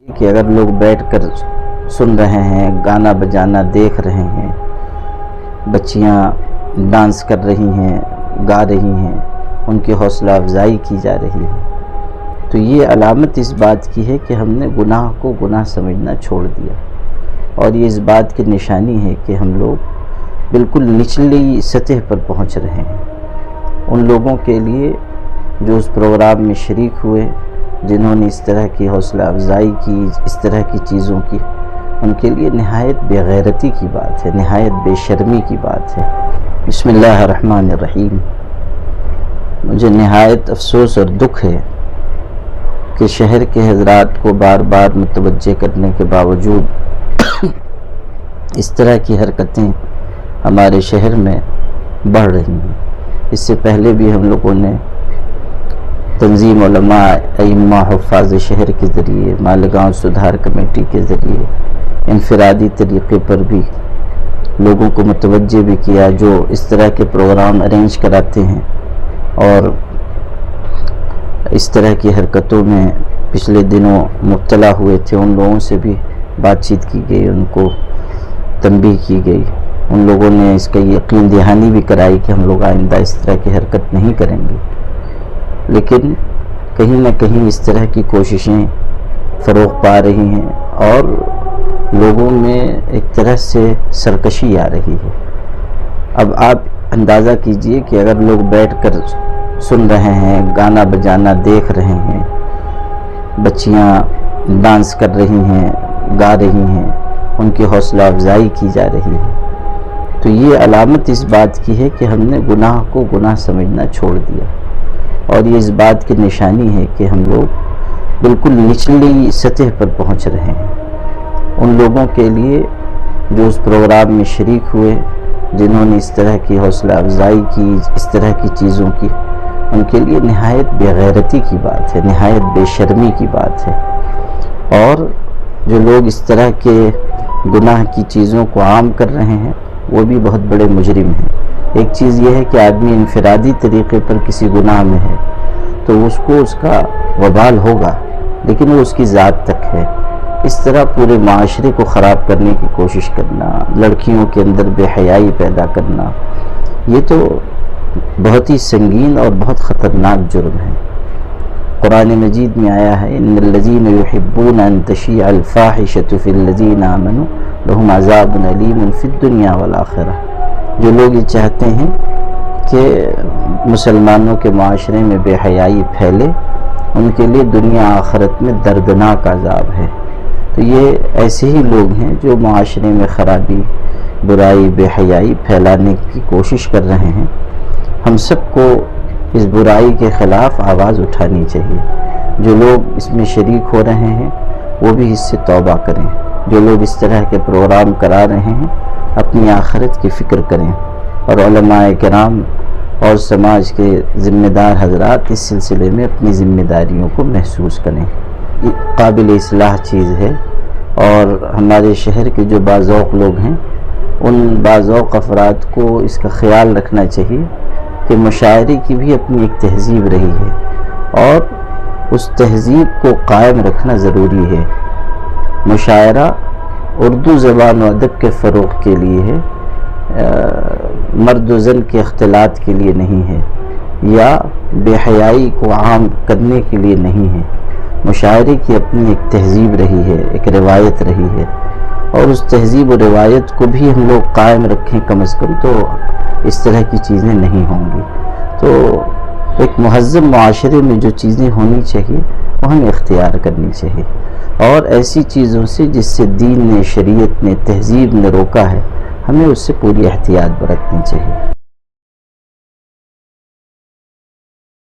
کہ اگر لوگ بیٹھ کر سن رہے ہیں، گانا بجانا دیکھ رہے ہیں، بچیاں ڈانس کر رہی ہیں، گا رہی ہیں، ان کی حوصلہ افزائی کی جا رہی ہے، تو یہ علامت اس بات کی ہے کہ ہم نے گناہ کو گناہ سمجھنا چھوڑ دیا، اور یہ اس بات کی نشانی ہے کہ ہم لوگ بالکل نچلی سطح پر پہنچ رہے ہیں۔ ان لوگوں کے لیے جو اس پروگرام میں شریک ہوئے، جنہوں نے اس طرح کی حوصلہ افزائی کی، اس طرح کی چیزوں کی، ان کے لیے نہایت بے غیرتی کی بات ہے، نہایت بے شرمی کی بات ہے۔ بسم اللہ الرحمن الرحیم۔ مجھے نہایت افسوس اور دکھ ہے کہ شہر کے حضرات کو بار بار متوجہ کرنے کے باوجود اس طرح کی حرکتیں ہمارے شہر میں بڑھ رہی ہیں۔ اس سے پہلے بھی ہم لوگوں نے تنظیم علماء ائمہ حفاظ شہر کے ذریعے، مالیگاؤں سدھار کمیٹی کے ذریعے انفرادی طریقے پر بھی لوگوں کو متوجہ بھی کیا، جو اس طرح کے پروگرام ارینج کراتے ہیں اور اس طرح کی حرکتوں میں پچھلے دنوں مبتلا ہوئے تھے، ان لوگوں سے بھی بات چیت کی گئی، ان کو تنبیہ کی گئی، ان لوگوں نے اس کا یقین دہانی بھی کرائی کہ ہم لوگ آئندہ اس طرح کی حرکت نہیں کریں گے۔ لیکن کہیں نہ کہیں اس طرح کی کوششیں فروغ پا رہی ہیں اور لوگوں میں ایک طرح سے سرکشی آ رہی ہے۔ اب آپ اندازہ کیجئے کہ اگر لوگ بیٹھ کر سن رہے ہیں، گانا بجانا دیکھ رہے ہیں، بچیاں ڈانس کر رہی ہیں، گا رہی ہیں، ان کی حوصلہ افزائی کی جا رہی ہے، تو یہ علامت اس بات کی ہے کہ ہم نے گناہ کو گناہ سمجھنا چھوڑ دیا، اور یہ اس بات کی نشانی ہے کہ ہم لوگ بالکل نچلی سطح پر پہنچ رہے ہیں۔ ان لوگوں کے لیے جو اس پروگرام میں شریک ہوئے، جنہوں نے اس طرح کی حوصلہ افزائی کی، اس طرح کی چیزوں کی، ان کے لیے نہایت بے غیرتی کی بات ہے، نہایت بے شرمی کی بات ہے، اور جو لوگ اس طرح کے گناہ کی چیزوں کو عام کر رہے ہیں وہ بھی بہت بڑے مجرم ہیں۔ ایک چیز یہ ہے کہ آدمی انفرادی طریقے پر کسی گناہ میں ہے تو اس کو اس کا وبال ہوگا، لیکن وہ اس کی ذات تک ہے۔ اس طرح پورے معاشرے کو خراب کرنے کی کوشش کرنا، لڑکیوں کے اندر بے حیائی پیدا کرنا، یہ تو بہت ہی سنگین اور بہت خطرناک جرم ہے۔ قرآن مجید میں آیا ہے ان الذین یحبون ان تشیع الفاحشۃ فی الذین آمنوا لہم عذاب علیم فی الدنیا والآخرہ۔ جو لوگ یہ چاہتے ہیں کہ مسلمانوں کے معاشرے میں بے حیائی پھیلے، ان کے لیے دنیا آخرت میں دردناک عذاب ہے۔ تو یہ ایسے ہی لوگ ہیں جو معاشرے میں خرابی، برائی، بے حیائی پھیلانے کی کوشش کر رہے ہیں۔ ہم سب کو اس برائی کے خلاف آواز اٹھانی چاہیے۔ جو لوگ اس میں شریک ہو رہے ہیں وہ بھی اس سے توبہ کریں۔ جو لوگ اس طرح کے پروگرام کرا رہے ہیں اپنی آخرت کی فکر کریں، اور علماء کرام اور سماج کے ذمہ دار حضرات اس سلسلے میں اپنی ذمہ داریوں کو محسوس کریں۔ یہ قابل اصلاح چیز ہے، اور ہمارے شہر کے جو باذوق لوگ ہیں ان باذوق افراد کو اس کا خیال رکھنا چاہیے کہ مشاعرے کی بھی اپنی ایک تہذیب رہی ہے، اور اس تہذیب کو قائم رکھنا ضروری ہے۔ مشاعرہ اردو زبان و ادب کے فروغ کے لیے ہے، مرد و زن کے اختلاط کے لیے نہیں ہے، یا بے حیائی کو عام کرنے کے لیے نہیں ہے۔ مشاعرے کی اپنی ایک تہذیب رہی ہے، ایک روایت رہی ہے، اور اس تہذیب و روایت کو بھی ہم لوگ قائم رکھیں کم از کم، تو اس طرح کی چیزیں نہیں ہوں گی۔ تو ایک مہذب معاشرے میں جو چیزیں ہونی چاہیے وہ ہمیں اختیار کرنی چاہیے، اور ایسی چیزوں سے جس سے دین نے، شریعت نے، تہذیب نے روکا ہے، ہمیں اس سے پوری احتیاط برتنی چاہیے۔